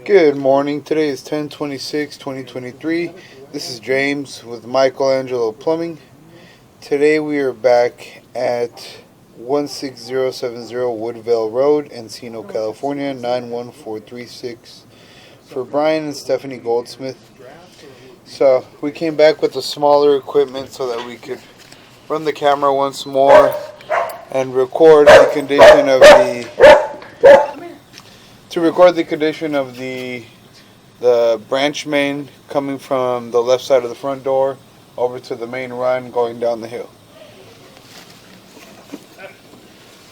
Good morning. Today is 10/26/2023. This is James with Michelangelo Plumbing. Today we are back at 16070 Woodvale Road, Encino, California 91436 for Brian and Stephanie Goldsmith. So we came back with the smaller equipment so that we could run the camera once more and record the condition of the branch main coming from the left side of the front door over to the main run going down the hill.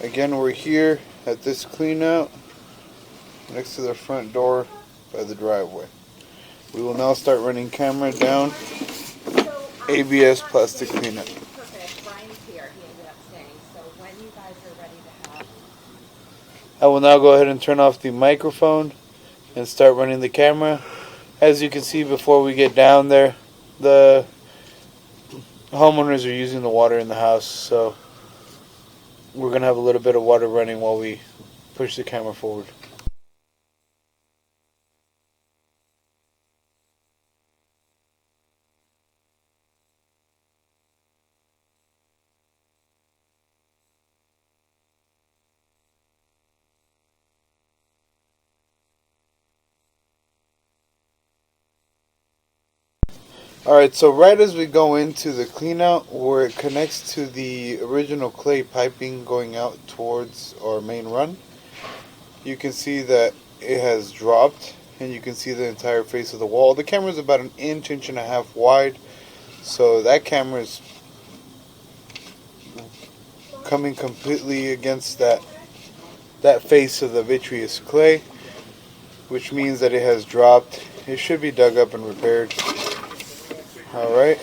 Again, we're here at this clean out next to the front door by the driveway. We will now start running camera down ABS plastic cleanup. Perfect. Brian's here. He ended up staying. So when you guys are ready to have... I will now go ahead and turn off the microphone and start running the camera. As you can see, before we get down there, the homeowners are using the water in the house, so we're going to have a little bit of water running while we push the camera forward. Alright, so right as we go into the clean out, where it connects to the original clay piping going out towards our main run, you can see that it has dropped, and you can see the entire face of the wall. The camera is about an inch and a half wide, so that camera is coming completely against that face of the vitreous clay, which means that it has dropped. It should be dug up and repaired. Alright.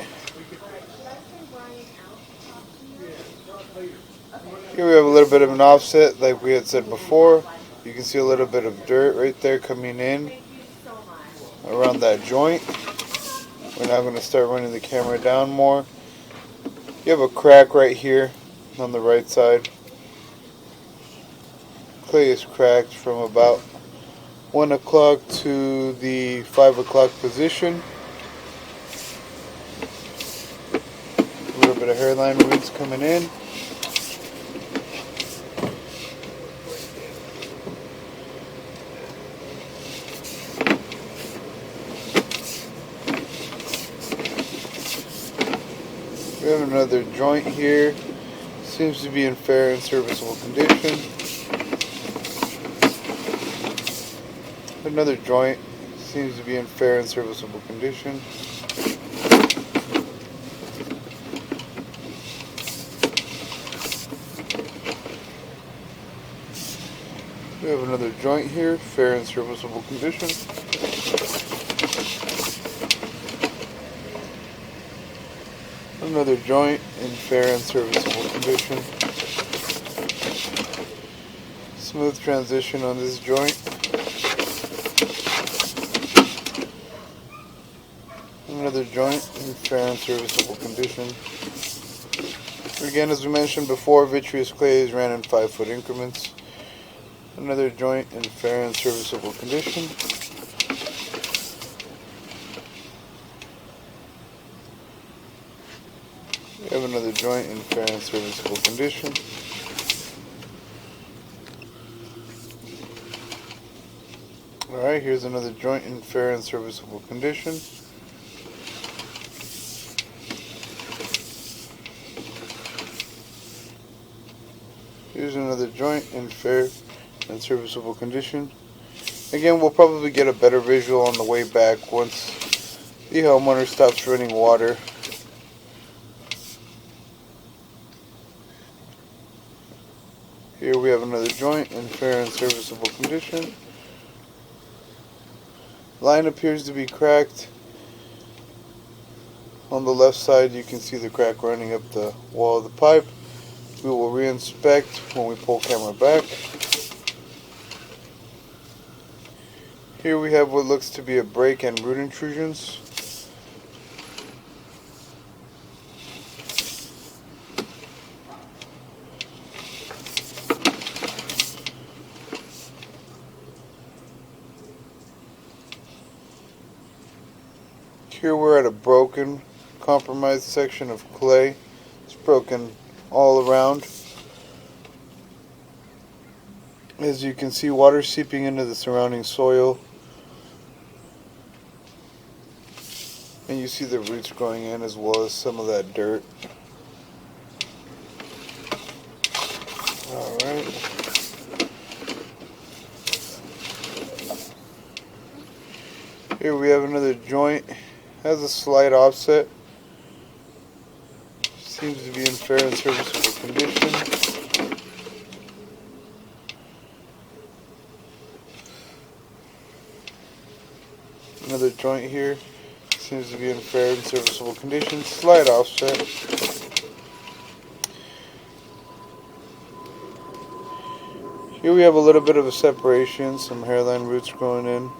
Here we have a little bit of an offset like we had said before. You can see a little bit of dirt right there coming in around that joint. We're now going to start running the camera down more. You have a crack right here on the right side. Clay is cracked from about 1 o'clock to the 5 o'clock position. A little bit of hairline roots coming in. We have another joint here. Seems to be in fair and serviceable condition. Another joint seems to be in fair and serviceable condition. We have another joint here, fair and serviceable condition. Another joint in fair and serviceable condition. Smooth transition on this joint. Another joint in fair and serviceable condition. Again, as we mentioned before, vitreous clay is ran in 5-foot increments. Another joint in fair and serviceable condition. We have another joint in fair and serviceable condition. Alright, here's another joint in fair and serviceable condition. Here's another joint in fair and serviceable condition. Again, we'll probably get a better visual on the way back once the homeowner stops running water. Here we have another joint in fair and serviceable condition. Line appears to be cracked. On the left side you can see the crack running up the wall of the pipe. We will re-inspect when we pull camera back. Here we have what looks to be a break and root intrusions. Here we're at a broken, compromised section of clay. It's broken all around. As you can see, water seeping into the surrounding soil. And you see the roots growing in as well as some of that dirt. Alright. Here we have another joint. Has a slight offset. Seems to be in fair and serviceable condition. Another joint here. Seems to be in fair and serviceable condition. Slight offset. Here we have a little bit of a separation. Some hairline roots growing in.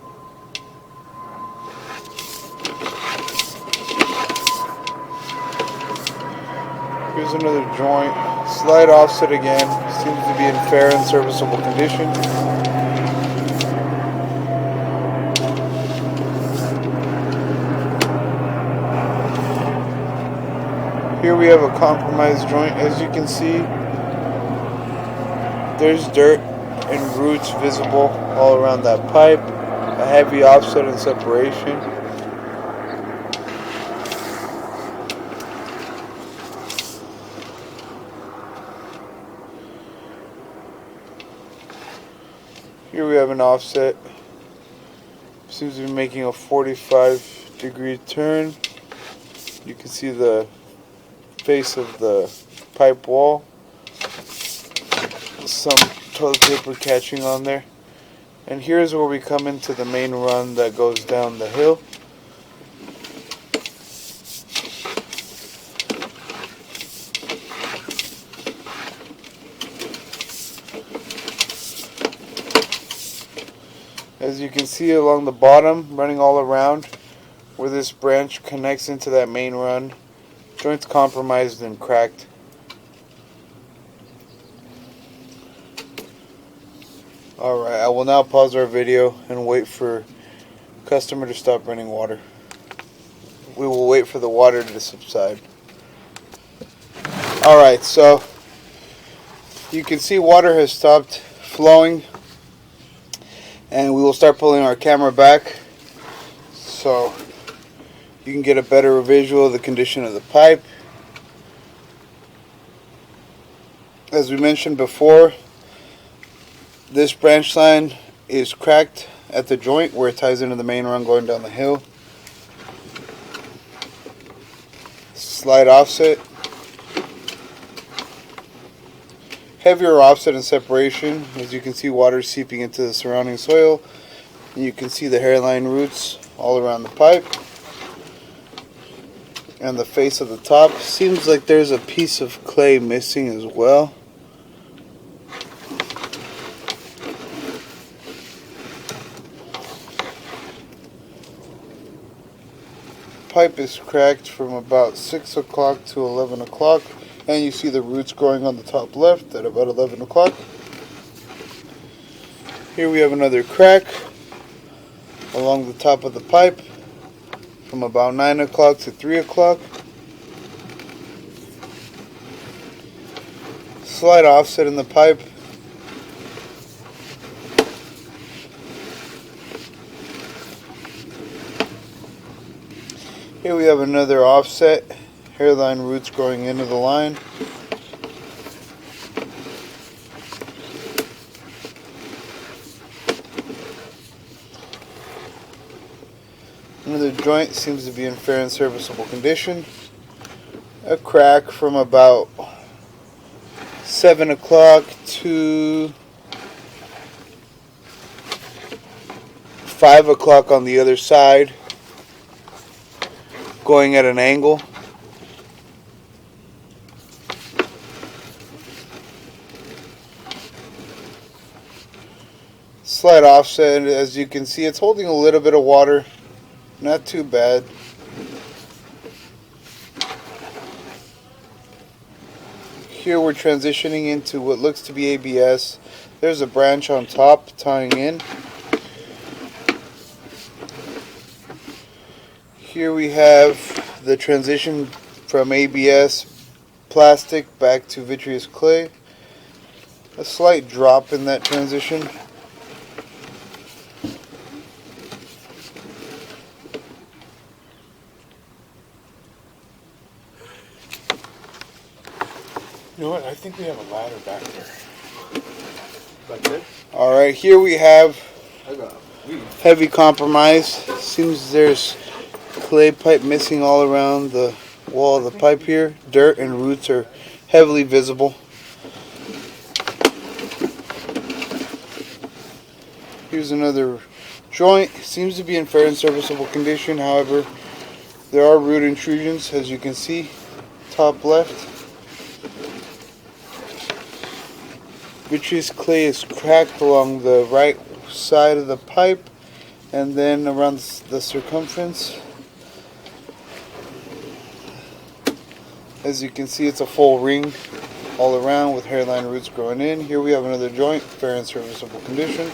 Here's another joint. Slight offset again. Seems to be in fair and serviceable condition. Here we have a compromised joint. As you can see, there's dirt and roots visible all around that pipe. A heavy offset and separation. Here we have an offset. Seems to be making a 45-degree turn. You can see the face of the pipe wall. Some toilet paper catching on there. And here's where we come into the main run that goes down the hill. As you can see along the bottom, running all around, where this branch connects into that main run, joint's compromised and cracked. Alright, I will now pause our video and wait for customer to stop running water. We will wait for the water to subside. Alright, so you can see water has stopped flowing. And we will start pulling our camera back so you can get a better visual of the condition of the pipe. As we mentioned before, this branch line is cracked at the joint where it ties into the main run going down the hill. Slight offset. Heavier offset and separation. As you can see, water seeping into the surrounding soil. And you can see the hairline roots all around the pipe. And the face of the top. Seems like there's a piece of clay missing as well. Pipe is cracked from about 6 o'clock to 11 o'clock. And you see the roots growing on the top left at about 11 o'clock. Here we have another crack along the top of the pipe from about 9 o'clock to 3 o'clock. Slight offset in the pipe. Here we have another offset. Hairline roots growing into the line. Another joint seems to be in fair and serviceable condition. A crack from about 7 o'clock to 5 o'clock on the other side, going at an angle. Slight offset. As you can see, it's holding a little bit of water, not too bad. Here we're transitioning into what looks to be ABS. There's a branch on top tying in. Here we have the transition from ABS plastic back to vitreous clay. A slight drop in that transition. You know what? I think we have a ladder back there. Back there? Alright, here we have heavy compromise. Seems there's clay pipe missing all around the wall of the pipe here. Dirt and roots are heavily visible. Here's another joint. Seems to be in fair and serviceable condition. However, there are root intrusions, as you can see, top left. Vitreous clay is cracked along the right side of the pipe and then around the circumference. As you can see, it's a full ring all around with hairline roots growing in. Here we have another joint, fair and serviceable condition.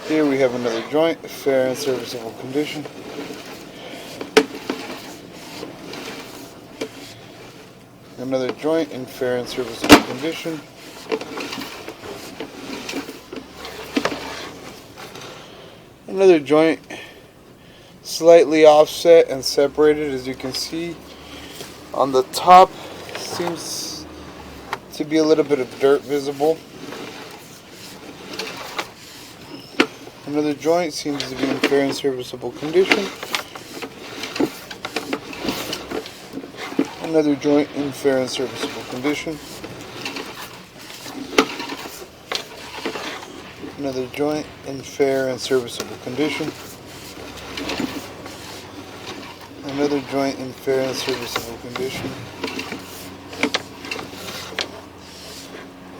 Here we have another joint, fair and serviceable condition. Another joint in fair and serviceable condition. Another joint slightly offset and separated, as you can see. On the top seems to be a little bit of dirt visible. Another joint seems to be in fair and serviceable condition. Another joint in fair and serviceable condition. Another joint in fair and serviceable condition. Another joint in fair and serviceable condition.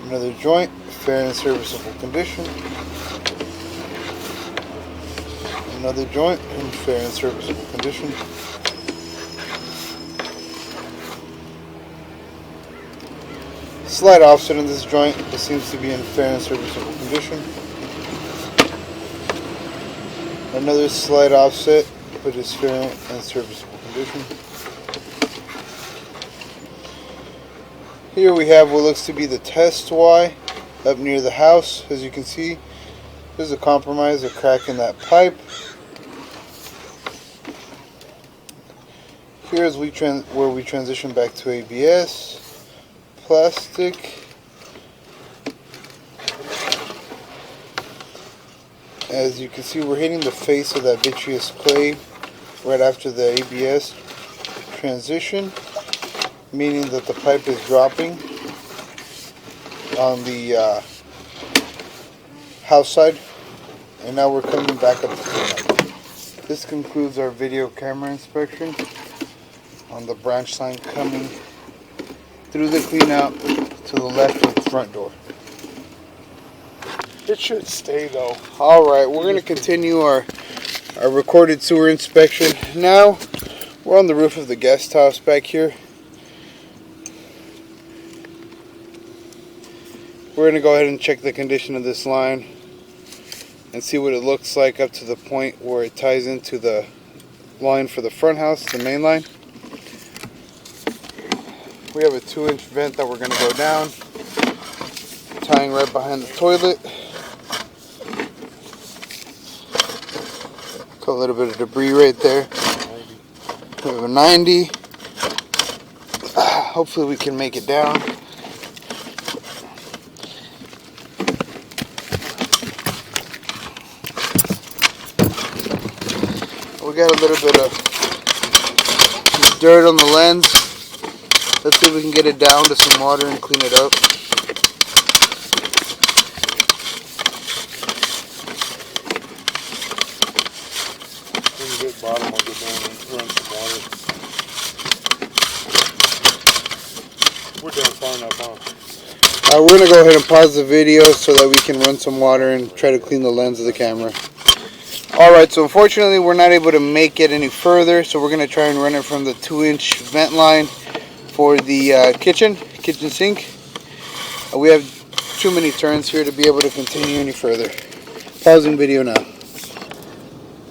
Another joint, fair and serviceable condition. Another joint in fair and serviceable condition. Slight offset in this joint, but seems to be in fair and serviceable condition. Another slight offset, but is fair and serviceable condition. Here we have what looks to be the test Y up near the house. As you can see, there's a compromise, a crack in that pipe. Here's where we transition back to ABS. Plastic. As you can see, we're hitting the face of that vitreous clay right after the ABS transition, meaning that the pipe is dropping on the house side, and now we're coming back up to cleanup. This concludes our video camera inspection on the branch line coming through the cleanout to the left of the front door. It should stay though. Alright, we're going to continue our recorded sewer inspection. Now, we're on the roof of the guest house back here. We're going to go ahead and check the condition of this line and see what it looks like up to the point where it ties into the line for the front house, the main line. We have a 2-inch vent that we're going to go down, tying right behind the toilet. Got a little bit of debris right there. We have a 90. Hopefully we can make it down. We got a little bit of dirt on the lens. Let's see if we can get it down to some water and clean it up. When you get bottom, I'll get down and run some water. We're done far enough, huh? We're going to go ahead and pause the video so that we can run some water and try to clean the lens of the camera. Alright, so unfortunately we're not able to make it any further, so we're going to try and run it from the 2-inch vent line for the kitchen sink. We have too many turns here to be able to continue any further. Pausing video now.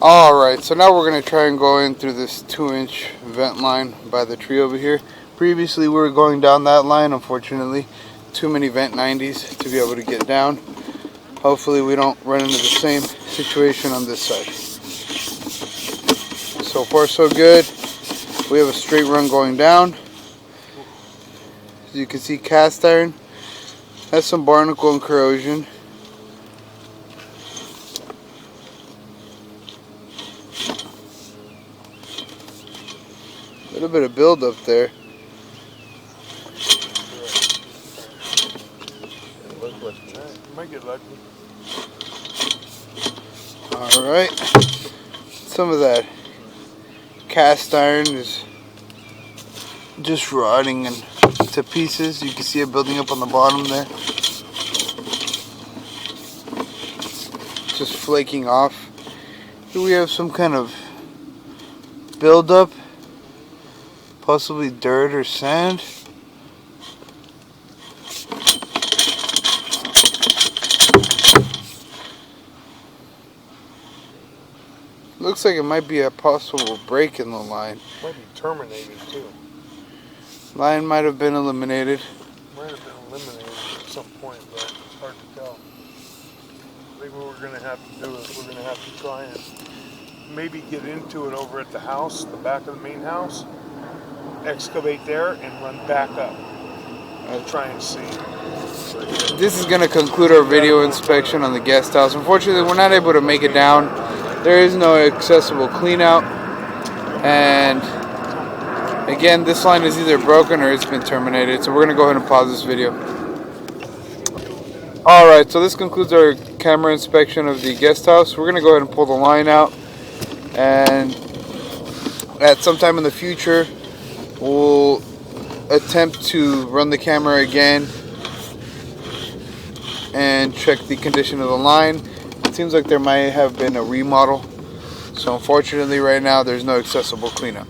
Alright, so now we're going to try and go in through this 2-inch vent line by the tree over here. Previously we were going down that line. Unfortunately, too many vent 90s to be able to get down. Hopefully we don't run into the same situation on this side. So far so good. We have a straight run going down. As you can see, cast iron has some barnacle and corrosion. A little bit of build up there. Might get lucky. Alright. Some of that cast iron is just rotting to pieces. You can see it building up on the bottom there. Just flaking off. Here we have some kind of buildup. Possibly dirt or sand. Looks like it might be a possible break in the line. Might be terminated too. Line might have been eliminated. Might have been eliminated at some point, but it's hard to tell. I think what we're going to have to do is we're going to have to try and maybe get into it over at the house, the back of the main house, excavate there and run back up. I'll try and see. This is going to conclude our video inspection on the guest house. Unfortunately, we're not able to make it down. There is no accessible clean out. And again, this line is either broken or it's been terminated. So we're going to go ahead and pause this video. Alright, so this concludes our camera inspection of the guest house. We're going to go ahead and pull the line out. And at some time in the future, we'll attempt to run the camera again and check the condition of the line. It seems like there might have been a remodel, so unfortunately right now there's no accessible cleanup.